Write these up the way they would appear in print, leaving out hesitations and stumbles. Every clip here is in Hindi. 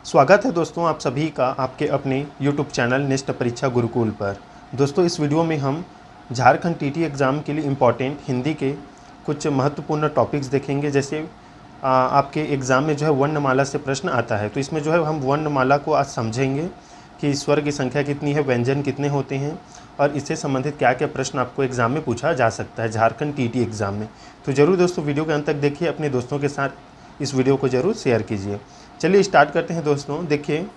स्वागत है दोस्तों आप सभी का आपके अपने YouTube चैनल निष्ठ परीक्षा गुरुकुल पर। दोस्तों इस वीडियो में हम झारखंड टीटी एग्ज़ाम के लिए इम्पॉर्टेंट हिंदी के कुछ महत्वपूर्ण टॉपिक्स देखेंगे। जैसे आपके एग्ज़ाम में जो है वर्णमाला से प्रश्न आता है, तो इसमें जो है हम वर्णमाला को आज समझेंगे कि स्वर की संख्या कितनी है, व्यंजन कितने होते हैं और इससे संबंधित क्या क्या प्रश्न आपको एग्ज़ाम में पूछा जा सकता है झारखंड टीटी एग्ज़ाम में। तो ज़रूर दोस्तों वीडियो के अंत तक देखिए, अपने दोस्तों के साथ इस वीडियो को ज़रूर शेयर कीजिए। चलिए स्टार्ट करते हैं दोस्तों। देखिए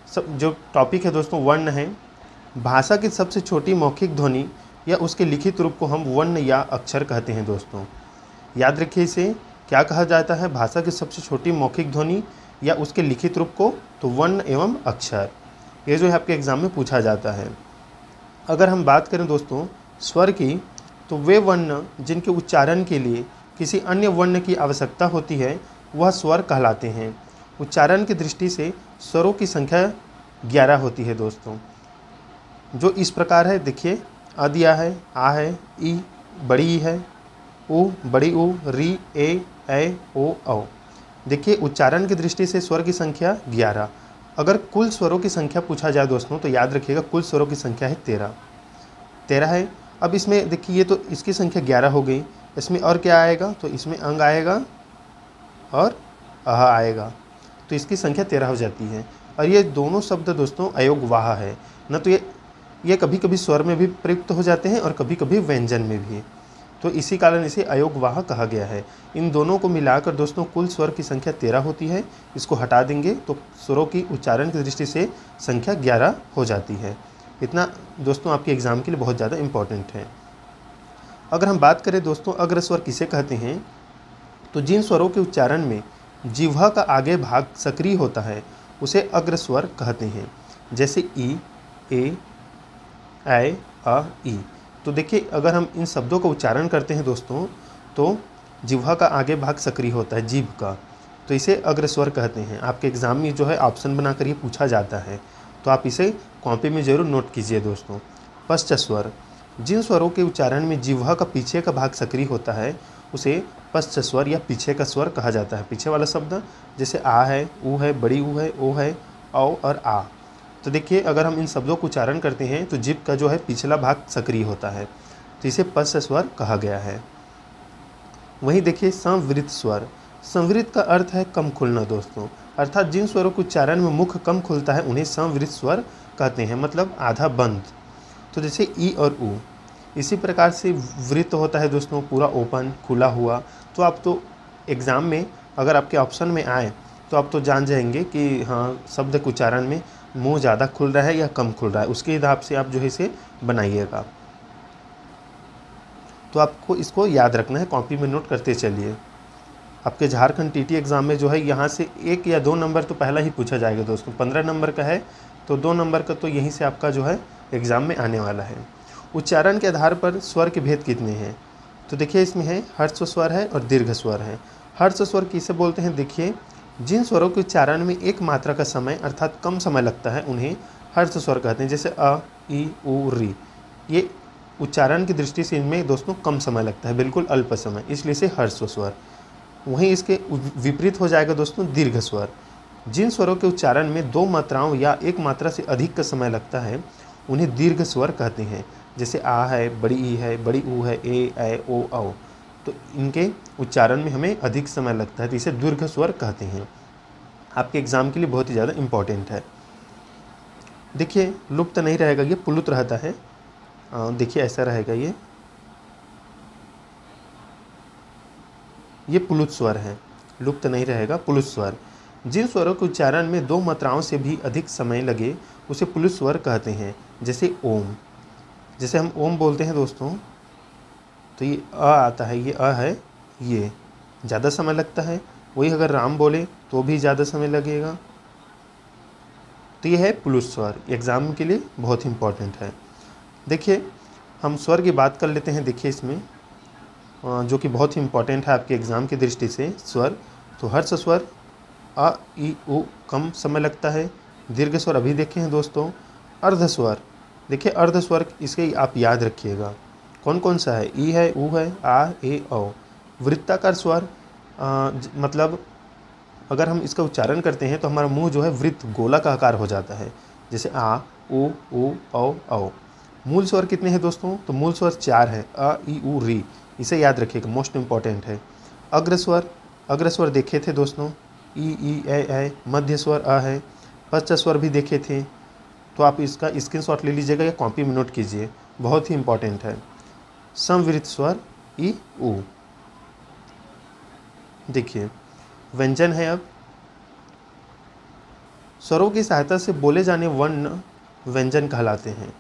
सब जो टॉपिक है दोस्तों वर्ण है। भाषा की सबसे छोटी मौखिक ध्वनि या उसके लिखित रूप को हम वर्ण या अक्षर कहते हैं दोस्तों। याद रखिए इसे क्या कहा जाता है, भाषा की सबसे छोटी मौखिक ध्वनि या उसके लिखित रूप को तो वर्ण एवं अक्षर। ये जो है आपके एग्ज़ाम में पूछा जाता है। अगर हम बात करें दोस्तों स्वर की, तो वे वर्ण जिनके उच्चारण के लिए किसी अन्य वर्ण की आवश्यकता होती है वह स्वर कहलाते हैं। उच्चारण की दृष्टि से स्वरों की संख्या 11 होती है दोस्तों, जो इस प्रकार है। देखिए अ दिया है, आ है, ई बड़ी ई है, उ बड़ी उ, री ए ओ औ। देखिए उच्चारण की दृष्टि से स्वर की संख्या 11। अगर कुल स्वरों की संख्या पूछा जाए दोस्तों तो याद रखिएगा कुल स्वरों की संख्या है 13 है। अब इसमें देखिए ये तो इसकी संख्या 11 हो गई, इसमें और क्या आएगा, तो इसमें अंग आएगा और अह आएगा, तो इसकी संख्या 13 हो जाती है। और ये दोनों शब्द दोस्तों अयोगवाह है न, तो ये कभी कभी स्वर में भी प्रयुक्त हो जाते हैं और कभी कभी व्यंजन में भी, तो इसी कारण इसे अयोगवाह कहा गया है। इन दोनों को मिलाकर दोस्तों कुल स्वर की संख्या 13 होती है। इसको हटा देंगे तो स्वरों की उच्चारण की दृष्टि से संख्या 11 हो जाती है। इतना दोस्तों आपके एग्ज़ाम के लिए बहुत ज़्यादा इम्पॉर्टेंट है। अगर हम बात करें दोस्तों अग्र स्वर किसे कहते हैं, तो जिन स्वरों के उच्चारण में जिह्वा का आगे भाग सक्रिय होता है उसे अग्र स्वर कहते हैं। जैसे ई, ए, अ, ई। तो देखिए अगर हम इन शब्दों का उच्चारण करते हैं दोस्तों तो जिह्वा का आगे भाग सक्रिय होता है, जीभ का, तो इसे अग्र स्वर कहते हैं। आपके एग्ज़ाम में जो है ऑप्शन बनाकर ये पूछा जाता है, तो आप इसे कॉपी में ज़रूर नोट कीजिए दोस्तों। पश्च स्वर, जिन स्वरों के उच्चारण में जिह्वा का पीछे का भाग सक्रिय होता है उसे पश्च स्वर या पीछे का स्वर कहा जाता है। पीछे वाला शब्द जैसे आ है, ऊ है, बड़ी ऊ है, ओ है, औ और आ। तो देखिए अगर हम इन शब्दों को उच्चारण करते हैं तो जीभ का जो है पिछला भाग सक्रिय होता है, तो इसे पश्च स्वर कहा गया है। वहीं देखिए संवृत स्वर, संवृत का अर्थ है कम खुलना दोस्तों, अर्थात जिन स्वरों के उच्चारण में मुख कम खुलता है उन्हें संवृत स्वर कहते हैं, मतलब आधा बंद। तो जैसे ई और ऊ। इसी प्रकार से वृत्त होता है दोस्तों पूरा ओपन खुला हुआ। तो आप तो एग्ज़ाम में अगर आपके ऑप्शन में आए तो आप तो जान जाएंगे कि हाँ शब्द के उच्चारण में मुंह ज़्यादा खुल रहा है या कम खुल रहा है, उसके हिसाब से आप जो है इसे बनाइएगा। तो आपको इसको याद रखना है, कॉपी में नोट करते चलिए। आपके झारखंड टीटी एग्ज़ाम में जो है यहाँ से 1 या 2 नंबर तो पहला ही पूछा जाएगा दोस्तों। 15 नंबर का है तो 2 नंबर का तो यहीं से आपका जो है एग्ज़ाम में आने वाला है। उच्चारण के आधार पर स्वर के भेद कितने हैं, तो देखिए इसमें है हर्ष स्वर है और दीर्घ स्वर है। हर्ष स्वर किसे बोलते हैं, देखिए जिन स्वरों के उच्चारण में एक मात्रा का समय अर्थात कम समय लगता है उन्हें हर्ष स्वर कहते हैं। जैसे अ, ई, उ, री, ये उच्चारण की दृष्टि से इनमें दोस्तों कम समय लगता है, बिल्कुल अल्प समय, इसलिए से हर्ष स्वर। वहीं इसके विपरीत हो जाएगा दोस्तों दीर्घ स्वर। जिन स्वरों के उच्चारण में 2 मात्राओं या एक मात्रा से अधिक का समय लगता है उन्हें दीर्घ स्वर कहते हैं। जैसे आ है, बड़ी ई है, बड़ी ऊ है, ए, ओ, औ। तो इनके उच्चारण में हमें अधिक समय लगता है, तो इसे दीर्घ स्वर कहते हैं। आपके एग्ज़ाम के लिए बहुत ही ज़्यादा इम्पॉर्टेंट है। देखिए लुप्त नहीं रहेगा, ये प्लुत रहता है। देखिए ऐसा रहेगा, ये प्लुत स्वर है, लुप्त नहीं रहेगा, प्लुत स्वर। जिन स्वरों के उच्चारण में 2 मात्राओं से भी अधिक समय लगे उसे प्लुत स्वर कहते हैं। जैसे ओम, जैसे हम ओम बोलते हैं दोस्तों तो ये अ आता है, ये अ है, ये ज़्यादा समय लगता है। वही अगर राम बोले तो भी ज़्यादा समय लगेगा। तो ये है प्लुत स्वर, एग्ज़ाम के लिए बहुत ही इम्पोर्टेंट है। देखिए हम स्वर की बात कर लेते हैं। देखिए इसमें जो कि बहुत ही इम्पोर्टेंट है आपके एग्ज़ाम की दृष्टि से स्वर, तो हर्ष स्वर अ, ई, उ कम समय लगता है। दीर्घ स्वर अभी देखे हैं दोस्तों। अर्ध स्वर, देखिए अर्ध स्वर इसके आप याद रखिएगा कौन कौन सा है, ई है, ऊ है, आ, ए, औ। वृत्ताकार स्वर मतलब अगर हम इसका उच्चारण करते हैं तो हमारा मुंह जो है वृत्त गोला का आकार हो जाता है, जैसे आ, उ, औ। मूल स्वर कितने हैं दोस्तों? तो मूल स्वर 4 है, अ, ई, उ, री। इसे याद रखिएगा, मोस्ट इंपॉर्टेंट है। अग्र स्वर देखे थे दोस्तों, ई, ए। मध्य स्वर अ है। पश्च स्वर भी देखे थे, तो आप इसका स्क्रीनशॉट ले लीजिएगा या कॉपी में नोट कीजिए, बहुत ही इंपॉर्टेंट है। समवृत्त स्वर ई, उ। देखिए व्यंजन है। अब स्वरों की सहायता से बोले जाने वर्ण व्यंजन कहलाते हैं।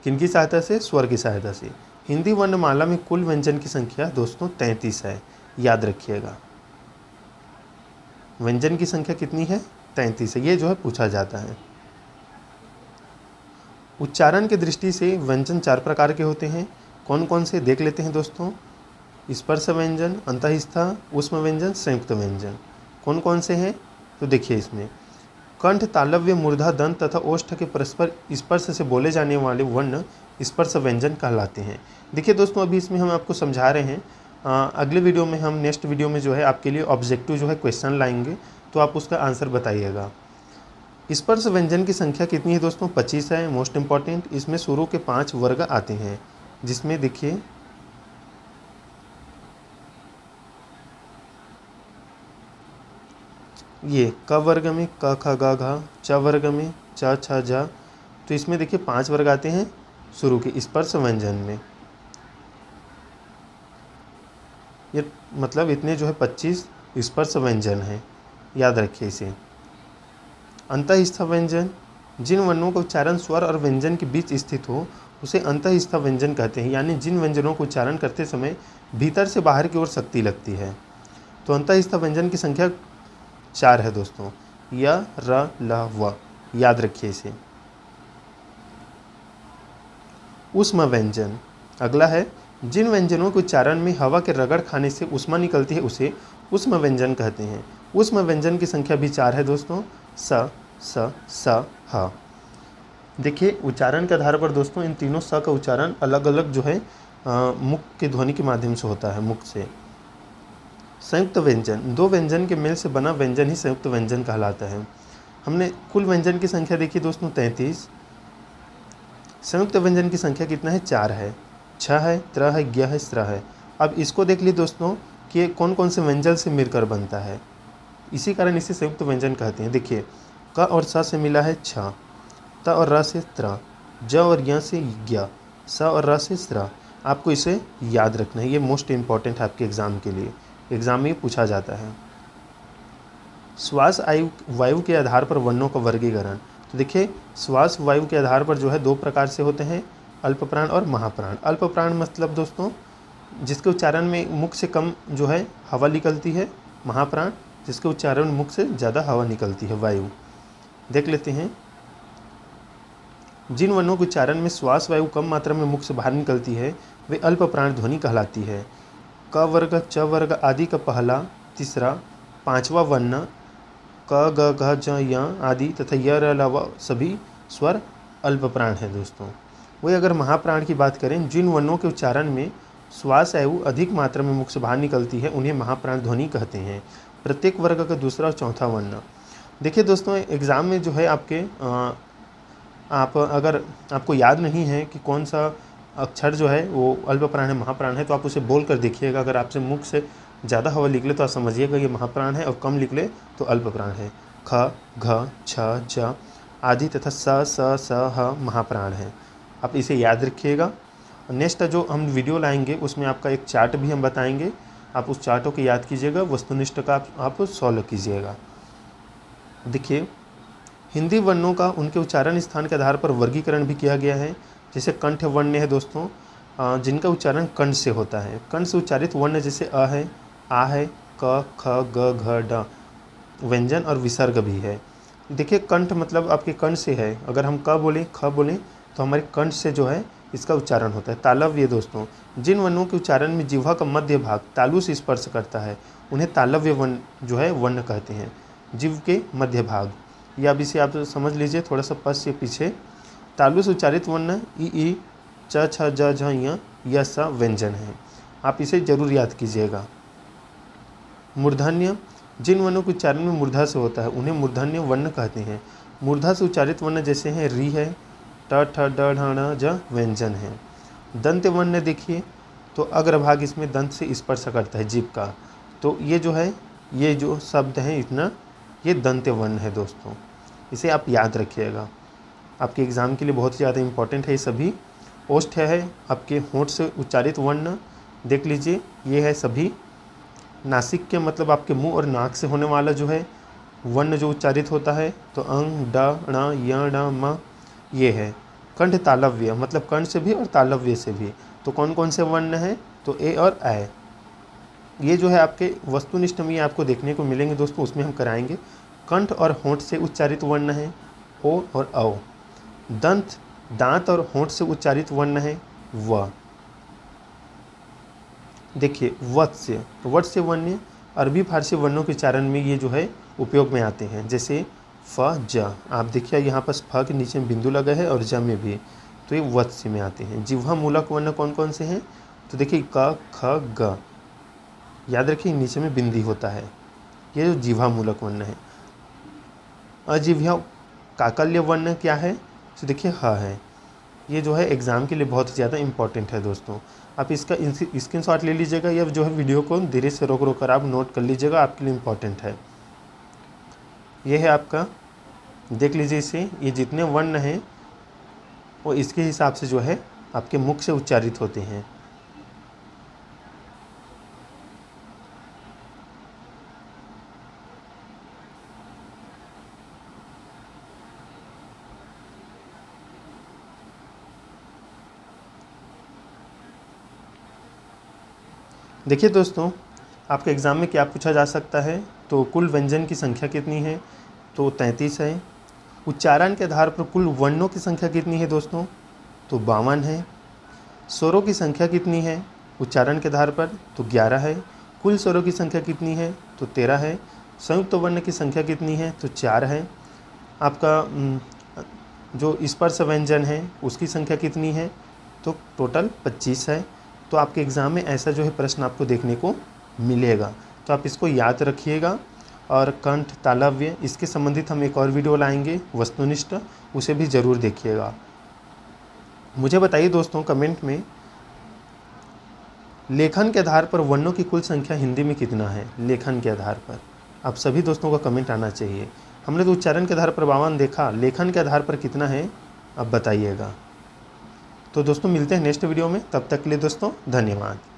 किनकी सहायता से? स्वर की सहायता से। हिंदी वर्णमाला में कुल व्यंजन की संख्या दोस्तों 33 है, याद रखिएगा। व्यंजन की संख्या कितनी है? 33 है। ये जो है पूछा जाता है। उच्चारण की दृष्टि से व्यंजन 4 प्रकार के होते हैं। कौन कौन से देख लेते हैं दोस्तों? स्पर्श व्यंजन, अंतःस्थ, ऊष्म व्यंजन, संयुक्त व्यंजन। कौन कौन से हैं? तो देखिए इसमें कंठ, तालव्य, मूर्धा, दंत तथा ओष्ठ के परस्पर स्पर्श से बोले जाने वाले वर्ण स्पर्श व्यंजन कहलाते हैं। देखिए दोस्तों, अभी इसमें हम आपको समझा रहे हैं। अगले वीडियो में हम नेक्स्ट वीडियो में जो है आपके लिए ऑब्जेक्टिव जो है क्वेश्चन लाएंगे, तो आप उसका आंसर बताइएगा। स्पर्श व्यंजन की संख्या कितनी है दोस्तों? 25 है, मोस्ट इंपॉर्टेंट। इसमें स्वरों के 5 वर्ग आते हैं, जिसमें देखिए ये क वर्ग में क, ख, ग, घ, च वर्ग में च, छ, झ। तो इसमें देखिए 5 वर्ग आते हैं शुरू के स्पर्श व्यंजन में। ये मतलब इतने जो है 25 स्पर्श व्यंजन हैं, याद रखिए इसे। अंतःस्थ व्यंजन, जिन वर्णों का उच्चारण स्वर और व्यंजन के बीच स्थित हो उसे अंतःस्थ व्यंजन कहते हैं, यानी जिन व्यंजनों को उच्चारण करते समय भीतर से बाहर की ओर शक्ति लगती है। तो अंतःस्थ व्यंजन की संख्या 4 है दोस्तों, य, र, ल, व। याद रखिए इसे। ऊष्म व्यंजन अगला है। जिन व्यंजनों के उच्चारण में हवा के रगड़ खाने से ऊष्मा निकलती है उसे ऊष्म व्यंजन कहते हैं। ऊष्म व्यंजन की संख्या भी 4 है दोस्तों, स, ह। देखिए उच्चारण के आधार पर दोस्तों इन तीनों स का उच्चारण अलग अलग जो है मुख के ध्वनि के माध्यम से होता है, मुख से। संयुक्त व्यंजन, 2 व्यंजन के मेल से बना व्यंजन ही संयुक्त व्यंजन कहलाता है। हमने कुल व्यंजन की संख्या देखी दोस्तों 33। संयुक्त व्यंजन की संख्या कितना है? 4 है, छ है, त्र है, ज्ञ है, स्र है। अब इसको देख ली दोस्तों कि कौन कौन से व्यंजन से मिलकर बनता है, इसी कारण इसे संयुक्त व्यंजन कहते हैं। देखिए क और स से मिला है छ, त और र से त्र, ज और य से ज्ञ, स और र से स्र। आपको इसे याद रखना है, ये मोस्ट इंपॉर्टेंट है आपके एग्जाम के लिए, एग्जाम में पूछा जाता है। श्वास वायु के आधार पर वर्णों का वर्गीकरण। तो देखिए श्वास वायु के आधार पर जो है 2 प्रकार से होते हैं, अल्प प्राण और महाप्राण। अल्प प्राण मतलब दोस्तों जिसके उच्चारण में मुख से कम जो है हवा निकलती है, महाप्राण जिसके उच्चारण में मुख से ज़्यादा हवा निकलती है, वायु। देख लेते हैं। जिन वर्णों के उच्चारण में श्वास वायु कम मात्रा में मुख से बाहर निकलती है वे अल्प प्राण ध्वनि कहलाती है। क वर्ग, च वर्ग आदि का पहला, तीसरा, 5वां वर्ण क, ग, घ, ज, य आदि तथा य, र, ल, व सभी स्वर अल्प प्राण है दोस्तों। वही अगर महाप्राण की बात करें, जिन वर्णों के उच्चारण में श्वास वायु अधिक मात्रा में मुख से बाहर निकलती है उन्हें महाप्राण ध्वनि कहते हैं। प्रत्येक वर्ग का दूसरा और चौथा वर्ण। देखिए दोस्तों एग्ज़ाम में जो है आपके आप अगर आपको याद नहीं है कि कौन सा अक्षर जो है वो अल्प प्राण है महाप्राण है, तो आप उसे बोल कर देखिएगा। अगर आपसे मुख से ज़्यादा हवा निकले तो आप समझिएगा ये महाप्राण है, और कम निकले तो अल्प प्राण है। ख, घ, छ, ज आदि तथा स, ह महाप्राण है। आप इसे याद रखिएगा। नेक्स्ट जो हम वीडियो लाएंगे उसमें आपका एक चार्ट भी हम बताएंगे, आप उस चार्टों को याद कीजिएगा, वस्तुनिष्ठ का आप सॉल्व कीजिएगा। देखिए हिंदी वर्णों का उनके उच्चारण स्थान के आधार पर वर्गीकरण भी किया गया है। जैसे कंठ वर्ण है दोस्तों, जिनका उच्चारण कंठ से होता है। कंठ से उच्चारित वर्ण जैसे अ है, आ है, क, ख, ग, घ, ड व्यंजन और विसर्ग भी है। देखिए कंठ मतलब आपके कंठ से है। अगर हम क बोलें, ख बोलें तो हमारे कंठ से जो है इसका उच्चारण होता है। तालव्य दोस्तों, जिन वर्णों के उच्चारण में जिह्वा का मध्य भाग तालु से स्पर्श करता है उन्हें तालव्य वर्ण जो है वर्ण कहते हैं, जीव के मध्य भाग। या अब इसे आप समझ लीजिए थोड़ा सा पश्च से पीछे। तालु से उच्चारित वर्ण ई, च, छ, ज, झ, य स व्यंजन है। आप इसे जरूर याद कीजिएगा। मूर्धन्य, जिन वर्णों का उच्चारण में मूर्धा से होता है उन्हें मूर्धन्य वर्ण कहते हैं। मूर्धा से उच्चारित वर्ण जैसे हैं री है, ट ठ ड ढ ण ज व्यंजन है। दंत वर्ण देखिए तो अग्रभाग इसमें दंत से स्पर्श करता है जीभ का, तो ये जो है ये जो शब्द है इतना ये दंत वर्ण है दोस्तों, इसे आप याद रखिएगा, आपके एग्ज़ाम के लिए बहुत ज़्यादा इम्पोर्टेंट है ये सभी। ओष्ठ है आपके होंठ से उच्चारित वर्ण, देख लीजिए ये है सभी। नासिक के मतलब आपके मुंह और नाक से होने वाला जो है वर्ण जो उच्चारित होता है, तो अंग ड ण य ण म ये है। कंठ तालव्य मतलब कंठ से भी और तालव्य से भी, तो कौन कौन से वर्ण हैं, तो ए और ऐ। ये जो है आपके वस्तुनिष्ठ में आपको देखने को मिलेंगे दोस्तों, उसमें हम कराएंगे। कंठ और होंठ से उच्चारित वर्ण है ओ और औ। दंत दांत और होंठ से उच्चारित वर्ण है व। देखिए वत्स्य, वत्स्य वर्ण अरबी फारसी वर्णों के उच्चारण में ये जो है उपयोग में आते हैं, जैसे फ ज। आप देखिए यहाँ पर फ के नीचे में बिंदु लगा है और ज में भी, तो ये वत्स्य में आते हैं। जिह्वा मूलक वर्ण कौन कौन से हैं, तो देखिए क ख ग, याद रखिए नीचे में बिंदी होता है, ये जो जिह्वा मूलक वर्ण है। अजिह्वा काकल्य वर्ण क्या है, तो देखिए ह है। ये जो है एग्ज़ाम के लिए बहुत ज़्यादा इम्पॉर्टेंट है दोस्तों, आप इसका स्क्रीनशॉट ले लीजिएगा या जो है वीडियो को धीरे से रोक रोक कर आप नोट कर लीजिएगा, आपके लिए इम्पॉर्टेंट है। ये है आपका, देख लीजिए इसे, ये जितने वर्ण हैं वो इसके हिसाब से जो है आपके मुख से उच्चारित होते हैं। देखिए दोस्तों, आपके एग्ज़ाम में क्या पूछा जा सकता है, तो कुल व्यंजन की संख्या कितनी है, तो 33 है। उच्चारण के आधार पर कुल वर्णों की संख्या कितनी है दोस्तों, तो 52 है। स्वरों की संख्या कितनी है उच्चारण के आधार पर, तो 11 है। कुल स्वरों की संख्या कितनी है, तो 13 है। संयुक्त वर्ण की संख्या कितनी है, तो 4 है। आपका जो स्पर्श व्यंजन है उसकी संख्या कितनी है, तो टोटल 25 है। तो आपके एग्ज़ाम में ऐसा जो है प्रश्न आपको देखने को मिलेगा, तो आप इसको याद रखिएगा। और कंठ तालव्य इसके संबंधित हम एक और वीडियो लाएंगे वस्तुनिष्ठ, उसे भी ज़रूर देखिएगा। मुझे बताइए दोस्तों कमेंट में, लेखन के आधार पर वर्णों की कुल संख्या हिंदी में कितना है। लेखन के आधार पर आप सभी दोस्तों का कमेंट आना चाहिए। हमने तो उच्चारण के आधार पर 52 देखा, लेखन के आधार पर कितना है अब बताइएगा। तो दोस्तों मिलते हैं नेक्स्ट वीडियो में, तब तक के लिए दोस्तों धन्यवाद।